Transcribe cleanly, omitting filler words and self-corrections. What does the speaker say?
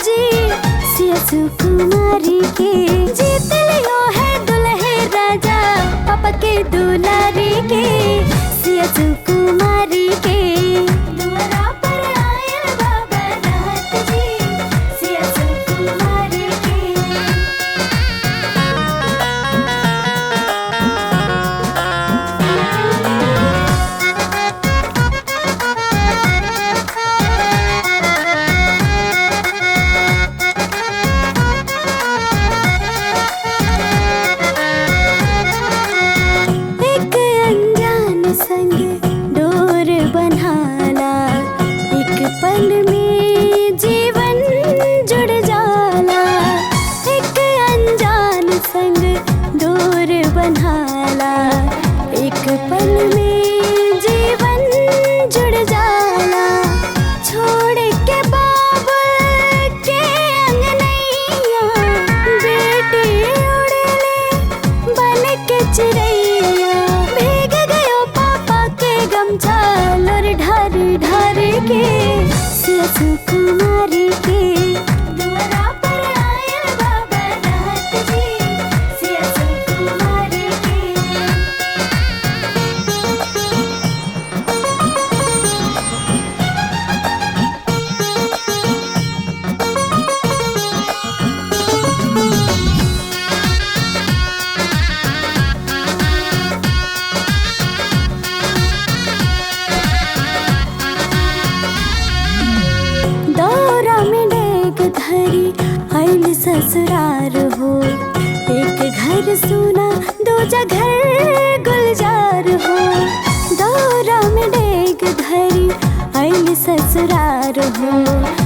जी सिया सुकुमारी के। जीत लियो है दुल्हे राजा पापा के दुलारी के। सिया सुकुमारी के दुआरा पर आयल बाबा नाथ जी सिया सुकुमारी के। संग डोर बन्हाला एक पल में जीवन जुड़ जाला। एक अनजान संग डोर बन्हाला एक पल में जीवन जुड़ जाला। छोड़ के बाबुल के अंगनैया बेटी उड़ले बन के चिड़ैया। झालर ढार ढार के सिया सुकुमारी के दुआरा पर आयल बाबा नाथ जी सिया सुकुमारी के। धरी आइल ससुरार हो एक घर सोना दूजा घर गुलजार हो। दौरा में डेग धरी आइल ससुरार हो